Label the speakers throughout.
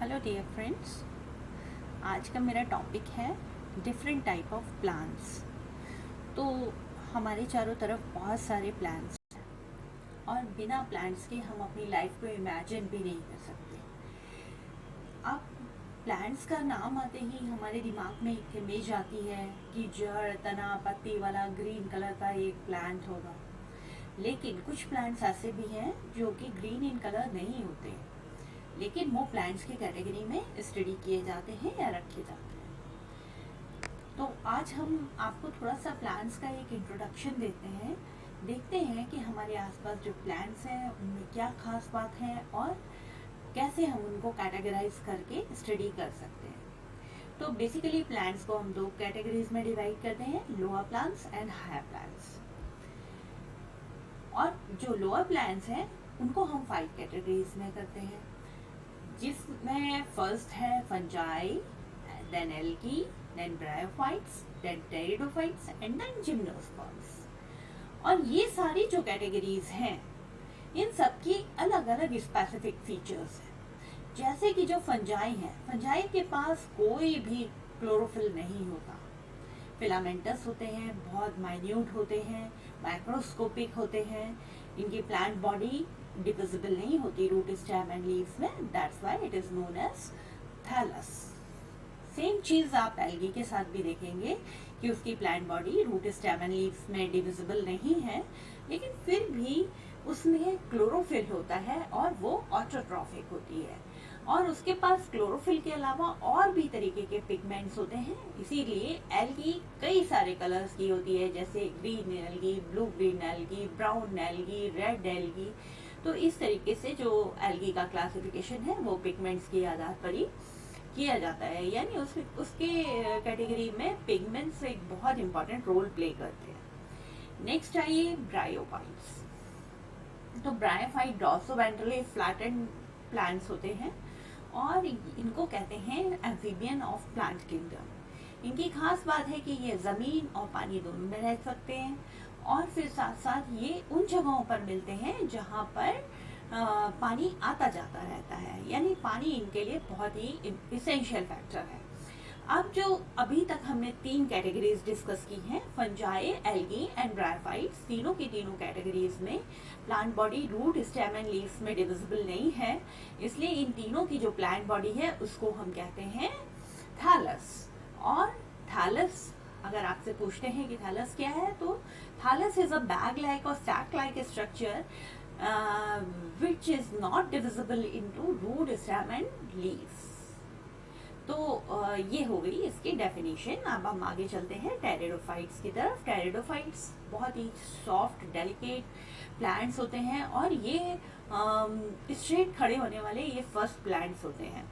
Speaker 1: Hello dear friends. आज का मेरा टॉपिक है डिफरेंट टाइप ऑफ प्लांट्स। तो हमारे चारों तरफ बहुत सारे प्लांट्स हैं और बिना प्लांट्स के हम अपनी लाइफ को इमेजिन भी नहीं कर सकते। अब प्लांट्स का नाम आते ही हमारे दिमाग में एक इमेज आती है कि जड़ तना पत्ती वाला ग्रीन कलर का एक प्लांट होगा। लेकिन कुछ प्लांट्स ऐसे भी हैं जो कि ग्रीन इन कलर नहीं होते, लेकिन वो प्लांट्स की कैटेगरी में स्टडी किए जाते हैं या रखे जाते हैं। तो आज हम आपको थोड़ा सा प्लांट्स का एक इंट्रोडक्शन देते हैं, देखते हैं कि हमारे आसपास जो प्लांट्स हैं उनमें क्या खास बात है और कैसे हम उनको कैटेगराइज करके स्टडी कर सकते हैं। तो बेसिकली प्लांट्स को हम दो कैटेगरीज में डिवाइड करते हैं, lower plants and higher plants. और जो लोअर प्लांट्स हैं उनको हम 5 कैटेगरीज में करते हैं, जिसमें फर्स्ट है fungi, then algae, then bryophytes, then pteridophytes and then gymnosperms. और ये सारी जो कैटेगरीज हैं इन सब की अलग अलग स्पेसिफिक फीचर्स हैं। जैसे कि जो फंजाई है, फंजाई के पास कोई भी क्लोरोफिल नहीं होता, फिलामेंटस होते हैं, बहुत माइन्यूट होते हैं, माइक्रोस्कोपिक होते हैं, इनकी प्लांट बॉडी डिविजिबल नहीं होती रूट स्टेम एंड लीव्स में, that's why it is known as thallus. Same चीज आप एल्गी के साथ भी देखेंगे कि उसकी plant body root stem and leaves में डिविजिबल नहीं है, लेकिन फिर भी उसमें क्लोरोफिल होता है और वो ऑटोट्रॉफिक होती है और उसके पास क्लोरोफिल के अलावा और भी तरीके के पिगमेंट्स होते हैं। इसीलिए एल्गी कई सारे कलर्स की होती है, जैसे green algae, blue green algae, brown algae, red algae. तो इस तरीके से जो एल्गी का क्लासिफिकेशन है वो पिगमेंट्स के आधार पर ही किया जाता है, यानी उसके कैटेगरी में पिगमेंट्स एक बहुत इंपॉर्टेंट रोल प्ले करते हैं। नेक्स्ट आइए ब्रायोफाइट्स। तो ब्रायोफाइट डॉर्सोवेंट्रली फ्लैटेंड प्लांट्स होते हैं और इनको कहते हैं एम्फीबियन ऑफ प्लांट किंगडम। इनकी खास बात है कि ये जमीन और पानी दोनों में रह सकते हैं और फिर साथ साथ ये उन जगहों पर मिलते हैं जहाँ पर पानी आता जाता रहता है, यानी पानी इनके लिए बहुत ही इसेंशियल फैक्टर है। अब जो अभी तक हमने 3 कैटेगरीज डिस्कस की हैं, फंजाई, एल्गी एंड ब्रायोफाइट्स, तीनों की तीनों कैटेगरीज में plant body root stem and leaves में डिविजिबल नहीं है, इसलिए इन तीनों की जो प्लांट बॉडी है उसको हम कहते हैं थैलस। और थैलस, अगर आपसे पूछते हैं कि थैलस क्या है, तो thallus is a bag like और sac like structure which is not divisible into root, stem and leaves। तो ये हो गई इसकी डेफिनेशन। अब हम आगे चलते हैं टेरिडोफाइट्स की तरफ। टेरिडोफाइट्स बहुत ही सॉफ्ट डेलिकेट प्लांट्स होते हैं और ये स्ट्रेट खड़े होने वाले ये फर्स्ट प्लांट्स होते हैं।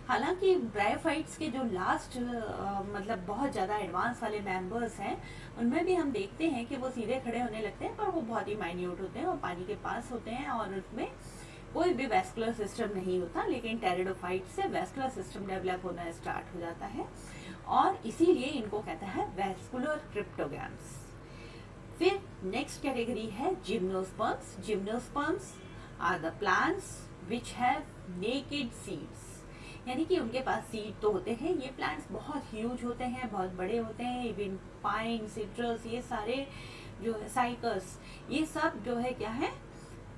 Speaker 1: हालांकि ब्रायोफाइट्स के जो लास्ट मतलब बहुत ज़्यादा एडवांस वाले मेंबर्स हैं उनमें भी हम देखते हैं कि वो सीधे खड़े होने लगते हैं, पर वो बहुत ही माइन्यूट होते हैं और पानी के पास होते हैं और उसमें कोई भी वेस्कुलर सिस्टम नहीं होता। लेकिन टेरिडोफाइट से वेस्कुलर सिस्टम डेवलप होना स्टार्ट हो जाता है और इसीलिए इनको कहता है वेस्कुलर क्रिप्टोगैम्स। फिर नेक्स्ट कैटेगरी है gymnosperms. Gymnosperms are the plants which have naked seeds, यानी कि उनके पास सीड तो होते हैं। ये प्लांट्स बहुत ह्यूज होते हैं, बहुत बड़े होते हैं। इवन पाइन, सिट्रस, ये सारे जो है साइकस, ये सब जो है क्या है,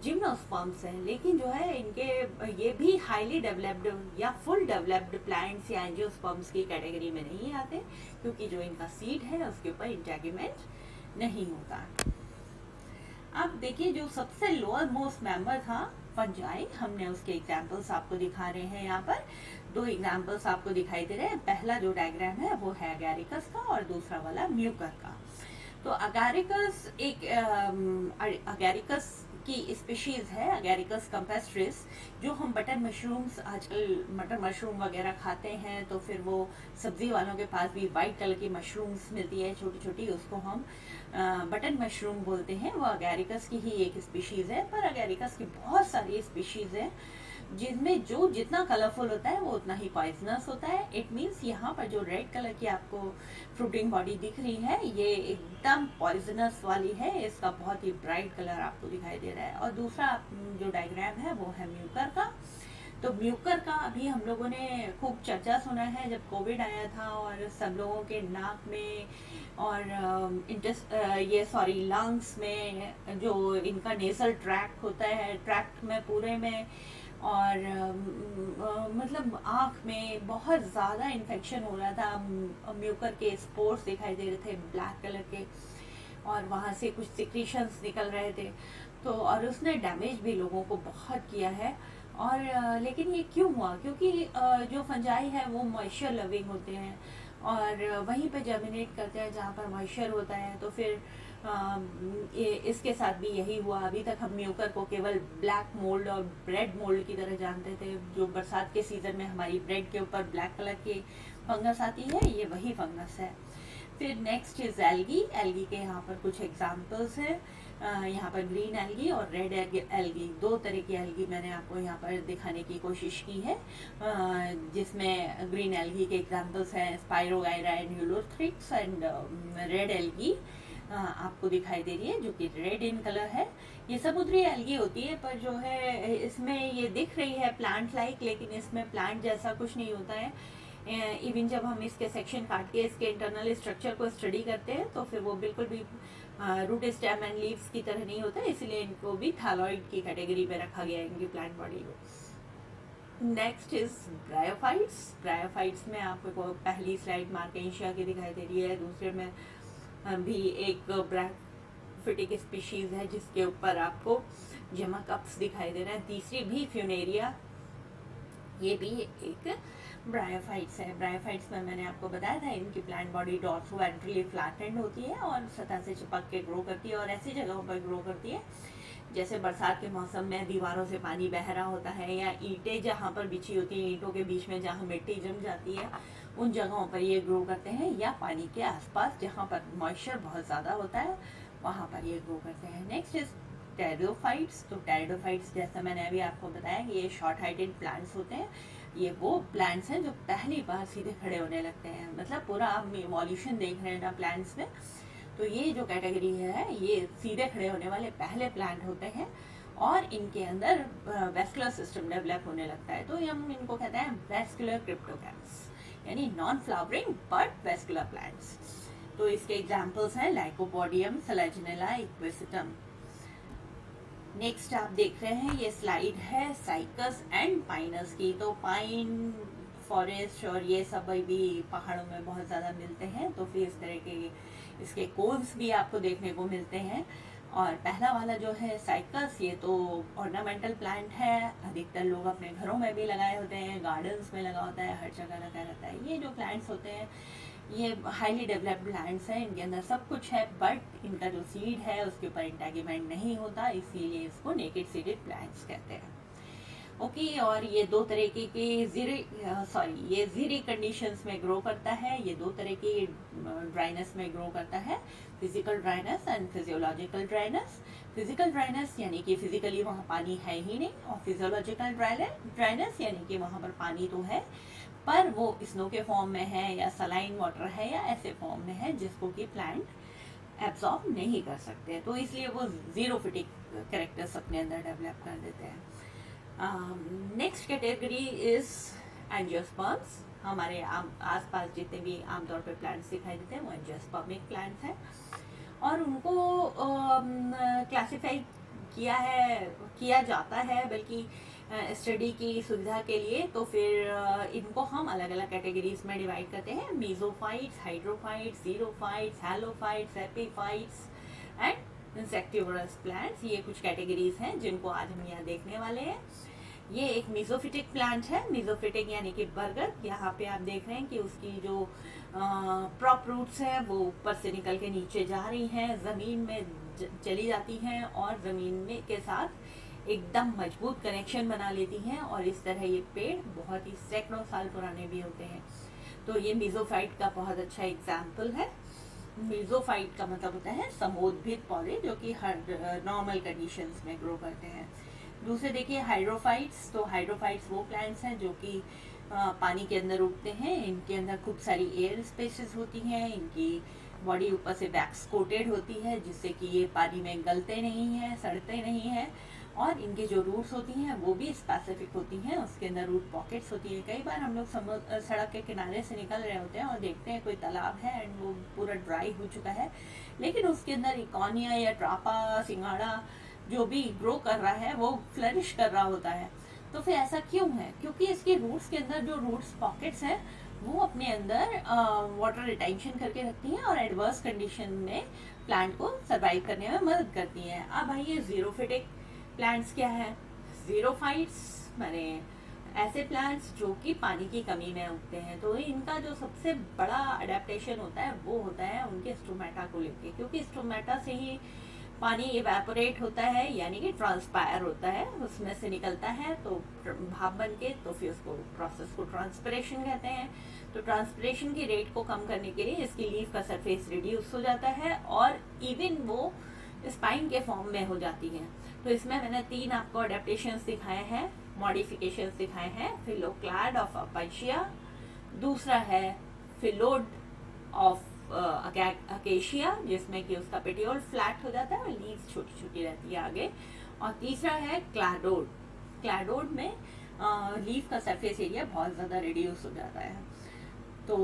Speaker 1: जिम्नोस्पर्म्स हैं। लेकिन जो है इनके ये भी हाईली डेवलप्ड या फुल डेवलप्ड प्लांट्स या एंजियोस्पर्म्स की कैटेगरी में नहीं आते, क्योंकि जो इनका सीड है उसके ऊपर इंटेगुमेंट नहीं होता। अब देखिए जो सबसे लोअर मोस्ट मेंबर था फंजाई, हमने उसके एग्जांपल्स आपको दिखा रहे हैं। यहाँ पर 2 एग्जांपल्स आपको दिखाई दे रहे हैं। पहला जो डायग्राम है वो है अगैरिकस का और दूसरा वाला म्यूकर का। तो अगैरिकस एक अगैरिकस की स्पीशीज है, अगैरिकस कैम्पेस्ट्रिस, जो हम बटन मशरूम्स, आजकल मटर मशरूम वगैरह खाते हैं, तो फिर वो सब्जी वालों के पास भी वाइट कलर की मशरूम्स मिलती है छोटी छोटी, उसको हम बटन मशरूम बोलते हैं। वो अगैरिकस की ही एक स्पीशीज है, पर अगैरिकस की बहुत सारी स्पीशीज है जिनमें जो जितना कलरफुल होता है वो उतना ही पॉइजनस होता है। इट मीन्स यहाँ पर जो रेड कलर की आपको फ्रूटिंग बॉडी दिख रही है ये एकदम पॉइजनस वाली है, इसका बहुत ही ब्राइट कलर आपको दिखाई दे रहा है। और दूसरा जो डायग्राम है वो है म्यूकर का, तो म्यूकर का अभी हम लोगों ने खूब चर्चा सुना है जब कोविड आया था और सब लोगों के नाक में और लंग्स में जो इनका नेसल ट्रैक्ट होता है, ट्रैक्ट में पूरे में, और मतलब आँख में बहुत ज़्यादा इन्फेक्शन हो रहा था। म्यूकर के स्पोर्स दिखाई दे रहे थे ब्लैक कलर के, और वहाँ से कुछ सिक्रीशंस निकल रहे थे। तो और उसने डैमेज भी लोगों को बहुत किया है। और लेकिन ये क्यों हुआ? क्योंकि जो फंजाई है वो मॉइस्चर लविंग होते हैं और वहीं पे जर्मिनेट करते हैं जहाँ पर मॉइस्चर होता है। तो फिर ये इसके साथ भी यही हुआ। अभी तक हम म्यूकर को केवल ब्लैक मोल्ड और ब्रेड मोल्ड की तरह जानते थे। जो बरसात के सीज़न में हमारी ब्रेड के ऊपर ब्लैक कलर की फंगस आती है, ये वही फंगस है। फिर नेक्स्ट इज एल्गी। एल्गी के यहाँ पर कुछ एग्जांपल्स हैं। यहाँ पर ग्रीन एल्गी और रेड एल्गी, दो तरह की एल्गी मैंने आपको यहाँ पर दिखाने की कोशिश की है, जिसमें ग्रीन एल्गी के एग्जांपल्स हैं spirogyra and Ulothrix, and red algae आपको दिखाई दे रही है जो कि रेड इन कलर है। ये समुद्री एल्गी होती है, पर जो है इसमें ये दिख रही है प्लांट लाइक, लेकिन इसमें प्लांट जैसा कुछ नहीं होता है। इवन जब हम इसके सेक्शन काट के इसके इंटरनल स्ट्रक्चर को स्टडी करते हैं तो फिर वो बिल्कुल भी रूट स्टेम एंड लीव्स की तरह नहीं होता, इसलिए इनको भी थैलॉइड की कैटेगरी में रखा गया है, इनकी प्लांट बॉडी को। Next is bryophytes. ब्रायोफाइट्स में आपको पहली स्लाइड मार्केशिया की दिखाई दे रही है, दूसरे में भी एक ब्रायोफिटिक स्पीशीज है जिसके ऊपर आपको जेमाकप्स दिखाई दे रहे हैं, तीसरी भी फ्यूनेरिया, ये भी एक ब्रायोफाइट्स है। ब्रायोफाइट्स में मैंने आपको बताया था इनकी plant body dorso ventrally flattened होती है और सतह से चिपक के ग्रो करती है, और ऐसी जगहों पर ग्रो करती है जैसे बरसात के मौसम में दीवारों से पानी बह रहा होता है, या ईंटें जहाँ पर बिछी होती हैं, ईंटों के बीच में जहाँ मिट्टी जम जाती है उन जगहों पर ये ग्रो करते हैं, या पानी के आसपास जहाँ पर मॉइस्चर बहुत ज़्यादा होता है वहाँ पर ये ग्रो करते हैं। Next is pteridophytes. तो टेरिडोफाइट्स जैसा मैंने अभी आपको बताया कि ये शॉर्ट हाइटेड प्लांट्स होते हैं। ये वो प्लांट्स हैं जो पहली बार सीधे खड़े होने लगते हैं, मतलब पूरा आप इवोल्यूशन देख रहे हैं ना प्लांट्स में। तो ये जो कैटेगरी है ये सीधे खड़े होने वाले पहले प्लांट होते हैं, और इनके अंदर वेस्कुलर सिस्टम डेवलप होने लगता है। तो हम इनको कहते हैं वेस्कुलर क्रिप्टोगैम्स, यानी non flowering but vascular plants. तो इसके एग्जाम्पल्स हैं लाइकोपोडियम, सेलेजिनेला, इक्वेसिटम। नेक्स्ट आप देख रहे हैं ये स्लाइड है साइकस एंड पाइनस की। तो पाइन फॉरेस्ट और ये सब भी पहाड़ों में बहुत ज़्यादा मिलते हैं, तो फिर इस तरह के इसके कोन्स भी आपको देखने को मिलते हैं। और पहला वाला जो है साइकस, ये तो ऑर्नामेंटल प्लांट है, अधिकतर लोग अपने घरों में भी लगाए होते हैं, गार्डन्स में लगा होता है, हर जगह लगा रहता है। ये जो प्लांट्स होते हैं ये हाईली डेवलप्ड प्लांट्स हैं, इनके अंदर सब कुछ है, बट इनका जो सीड है उसके ऊपर इंटेगुमेंट नहीं होता, इसीलिए इसको नेकेड सीडेड प्लांट्स कहते हैं। ओके, और ये दो तरीके के ये जीरी कंडीशंस में ग्रो करता है। ये दो तरह की ड्राइनेस में ग्रो करता है, physical dryness and physiological dryness. Physical dryness यानी कि फिजिकली वहाँ पानी है ही नहीं, और फिजियोलॉजिकल ड्राइनेस यानी कि वहाँ पर पानी तो है पर वो स्नो के फॉर्म में है, या सलाइन वाटर है, या ऐसे फॉर्म में है जिसको कि प्लांट एब्जॉर्ब नहीं कर सकते, तो इसलिए वो जीरोफिटिक कैरेक्टर्स अपने अंदर डेवलप कर देते हैं। Next category is angiosperms. हमारे आसपास जितने भी आमतौर पे प्लांट्स दिखाई देते हैं वो एंजियोस्पर्मिक प्लांट्स हैं, और उनको क्लासिफाई किया जाता है, बल्कि स्टडी की सुविधा के लिए। तो फिर इनको हम अलग अलग कैटेगरीज में डिवाइड करते हैं, mesophytes, hydrophytes, xerophytes, halophytes, epiphytes and insectivorous plants. ये कुछ कैटेगरीज हैं जिनको आज हम यहाँ देखने वाले हैं। ये एक मीजोफिटिक प्लांट है, मीजोफिटिक यानी कि बरगद। यहाँ पे आप देख रहे हैं कि उसकी जो प्रॉप रूट्स हैं वो ऊपर से निकल के नीचे जा रही हैं, ज़मीन में चली जाती हैं, और ज़मीन में के साथ एकदम मजबूत कनेक्शन बना लेती हैं, और इस तरह ये पेड़ बहुत ही सैकड़ों साल पुराने भी होते हैं। तो ये मीजोफाइट का बहुत अच्छा एग्जाम्पल है। मीजोफाइट का मतलब होता है समोद्भिद पौधे जो कि हर नॉर्मल कंडीशंस में ग्रो करते हैं। दूसरे देखिए हाइड्रोफाइट्स। तो हाइड्रोफाइट्स वो प्लांट्स हैं जो कि पानी के अंदर उगते हैं, इनके अंदर खूब सारी एयर स्पेसेस होती हैं, इनकी बॉडी ऊपर से वैक्स कोटेड होती है जिससे कि ये पानी में गलते नहीं हैं, सड़ते नहीं हैं, और इनके जो रूट्स होती हैं वो भी स्पेसिफिक होती हैं, उसके अंदर रूट पॉकेट्स होती हैं। कई बार हम लोग सड़क के किनारे से निकल रहे होते हैं और देखते हैं कोई तालाब है एंड वो पूरा ड्राई हो चुका है, लेकिन उसके अंदर इकोनिया या ट्रापा, सिंगाड़ा जो भी ग्रो कर रहा है वो फ्लरिश कर रहा होता है। तो फिर ऐसा क्यों है? क्योंकि इसके रूट्स के अंदर जो रूट्स पॉकेट्स हैं वो अपने अंदर वाटर रिटेंशन करके रखती हैं और एडवर्स कंडीशन में प्लांट को सरवाइव करने में मदद करती हैं। अब आइए जीरोफिटिक प्लांट्स क्या है? जीरोफाइट्स माने ऐसे प्लांट्स जो कि पानी की कमी में उगते हैं। तो इनका जो सबसे बड़ा अडेप्टेशन होता है वो होता है उनके स्टोमेटा को लेके, क्योंकि स्टोमेटा से ही पानी इवेपोरेट होता है, यानी कि ट्रांसपायर होता है, उसमें से निकलता है तो भाप बन के, तो फिर उसको प्रोसेस को ट्रांसपिरेशन कहते हैं। तो ट्रांसपिरेशन की रेट को कम करने के लिए इसकी लीफ का सरफेस रिड्यूस हो जाता है और इवन वो स्पाइन के फॉर्म में हो जाती है। तो इसमें मैंने 3 आपको अडेप्टेशंस दिखाए हैं, मॉडिफिकेशंस दिखाए हैं। फिलोक्लाड ऑफ अपाचिया, दूसरा है फिलोड ऑफ अकेशिया जिसमें कि उसका पेटियोल फ्लैट हो जाता है और लीव्स छोटी छोटी रहती है आगे, और तीसरा है क्लाडोड। क्लाडोड में लीफ का सरफेस एरिया बहुत ज़्यादा रिड्यूस हो जाता है। तो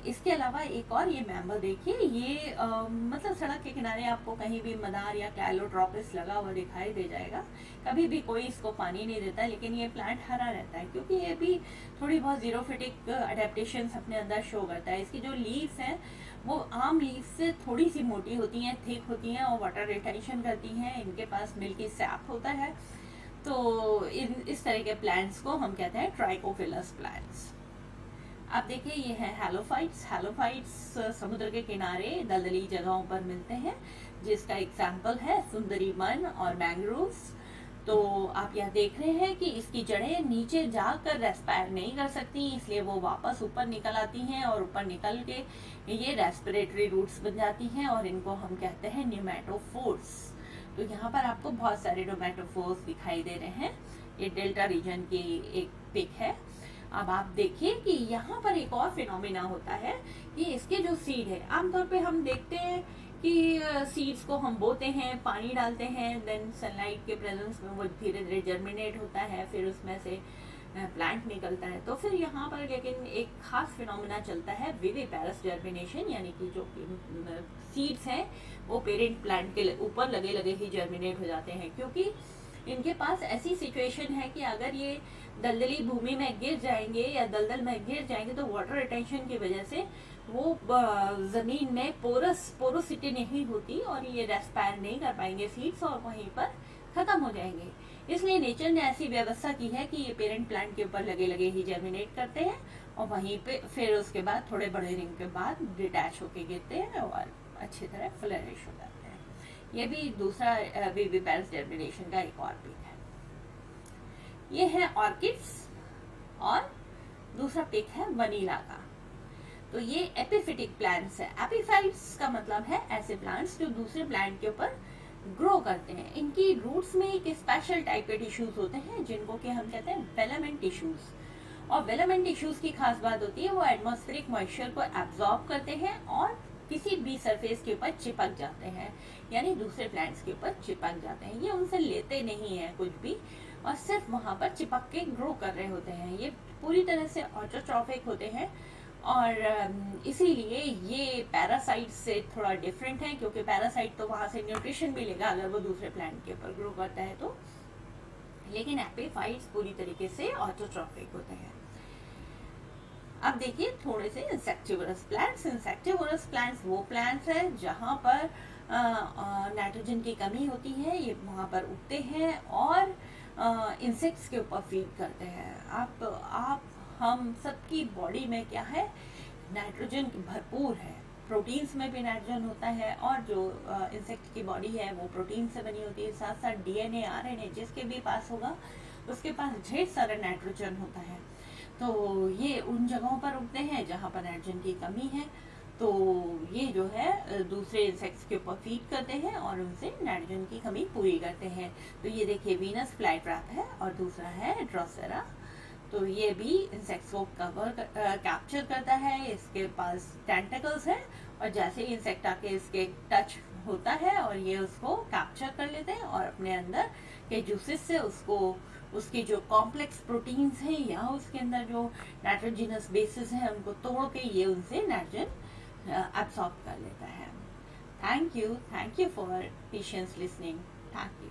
Speaker 1: इसके अलावा एक और ये मेंबर देखिए, ये मतलब सड़क के किनारे आपको कहीं भी मदार या क्लैलोट्रोपिस लगा हुआ दिखाई दे जाएगा। कभी भी कोई इसको पानी नहीं देता, लेकिन ये प्लांट हरा रहता है क्योंकि ये भी थोड़ी बहुत जीरोफिटिक अडेप्टेशंस अपने अंदर शो करता है। इसकी जो लीव्स हैं वो आम लीव्स से थोड़ी सी मोटी होती हैं, थिक होती हैं और वाटर रिटेंशन करती हैं। इनके पास मिल्की सैप होता है। तो इस तरह के प्लांट्स को हम कहते हैं ट्राइकोफिलस प्लांट्स। अब देखिए ये है हैलोफाइट्स। हैलोफाइट्स समुद्र के किनारे दलदली जगहों पर मिलते हैं, जिसका एग्जाम्पल है सुंदरी वन और मैंग्रोव्स। तो आप यहाँ देख रहे हैं कि इसकी जड़ें नीचे जाकर रेस्पायर नहीं कर सकती, इसलिए वो वापस ऊपर निकल आती हैं और ऊपर निकल के ये रेस्पिरेटरी रूट्स बन जाती हैं और इनको हम कहते हैं न्यूमेटोफोर्स। तो यहाँ पर आपको बहुत सारे न्यूमेटोफोर्स दिखाई दे रहे हैं। ये डेल्टा रीजन की एक पिक है। अब आप देखिए कि यहाँ पर एक और फिनोमिना होता है कि इसके जो सीड है, आमतौर पे हम देखते हैं कि सीड्स को हम बोते हैं, पानी डालते हैं, देन सनलाइट के प्रेजेंस में वो धीरे धीरे जर्मिनेट होता है, फिर उसमें से प्लांट निकलता है। तो फिर यहाँ पर लेकिन एक खास फिनोमिना चलता है विविपेरस जर्मिनेशन, यानी कि जो सीड्स हैं वो पेरेंट प्लांट के ऊपर लगे लगे ही जर्मिनेट हो जाते हैं, क्योंकि इनके पास ऐसी सिचुएशन है कि अगर ये दलदली भूमि में गिर जाएंगे या दलदल में गिर जाएंगे तो वाटर रिटेंशन की वजह से वो जमीन में पोरोसिटी नहीं होती और ये रेस्पायर नहीं कर पाएंगे सीड्स और वहीं पर खत्म हो जाएंगे। इसलिए नेचर ने ऐसी व्यवस्था की है कि ये पेरेंट प्लांट के ऊपर लगे लगे ही जर्मिनेट करते हैं और वहीं पे फिर उसके बाद थोड़े बड़े रिंग के बाद डिटैच होके गिरते हैं और अच्छी तरह फ्लरिश हो जाते हैं। ये भी दूसरा विविपेरस जर्मिनेशन का एक और पिक है। ये है ऑर्किड्स और दूसरा पिक है वनीला का। तो ये एपिफिटिक प्लांट्स है। एपिफाइट्स का मतलब है ऐसे प्लांट्स जो दूसरे प्लांट के ऊपर ग्रो करते हैं। इनकी रूट्स में एक स्पेशल टाइप के टिश्यूज होते हैं जिनको कि हम कहते हैं वेलामेंट टिश्यूज। और वेलामेंट टिश्यूज की खास बात होती है वो एटमॉस्फेरिक मॉइस्चर को एब्जॉर्ब करते हैं और किसी भी सरफेस के ऊपर चिपक जाते हैं, यानी दूसरे प्लांट्स के ऊपर चिपक जाते हैं। ये उनसे लेते नहीं है कुछ भी और सिर्फ वहां पर चिपक के ग्रो कर रहे होते हैं। ये पूरी तरह से ऑटोट्रॉफिक होते हैं और इसीलिए ये पैरासाइट से थोड़ा डिफरेंट है, क्योंकि पैरासाइट तो वहां से न्यूट्रिशन भी लेगा अगर वो दूसरे प्लांट के ऊपर ग्रो करता है तो, लेकिन एपिफाइट्स पूरी तरीके से ऑटोट्रॉफिक होते हैं। अब देखिए थोड़े से इंसेक्टिवरस प्लांट्स। इंसेक्टिवरस प्लांट्स वो प्लांट्स है जहाँ पर नाइट्रोजन की कमी होती है, ये वहाँ पर उगते हैं और इंसेक्ट्स के ऊपर फीड करते हैं। आप हम सबकी बॉडी में क्या है, नाइट्रोजन भरपूर है, प्रोटीन्स में भी नाइट्रोजन होता है और जो इंसेक्ट की बॉडी है वो प्रोटीन से बनी होती है, साथ साथ डीएनए आरएनए जिसके भी पास होगा उसके पास ढेर सारा नाइट्रोजन होता है। तो ये उन जगहों पर उगते हैं जहाँ पर नाइट्रोजन की कमी है। तो ये जो है दूसरे इंसेक्ट्स के ऊपर फीड करते हैं और उनसे नाइट्रोजन की कमी पूरी करते हैं। तो ये देखिए वीनस फ्लाई ट्रैप है और दूसरा है ड्रोसेरा। तो ये भी इंसेक्ट्स को कैप्चर करता है। इसके पास टेंटिकल्स है और जैसे ही इंसेक्ट आके इसके टच होता है और ये उसको कैप्चर कर लेते हैं और अपने अंदर के जूसेस से उसको उसकी जो कॉम्प्लेक्स प्रोटीन्स हैं या उसके अंदर जो नाइट्रोजिनस बेसिस हैं उनको तोड़ के ये उनसे नाइट्रोजन एब्सॉर्ब कर लेता है। Thank you for patience listening. Thank you.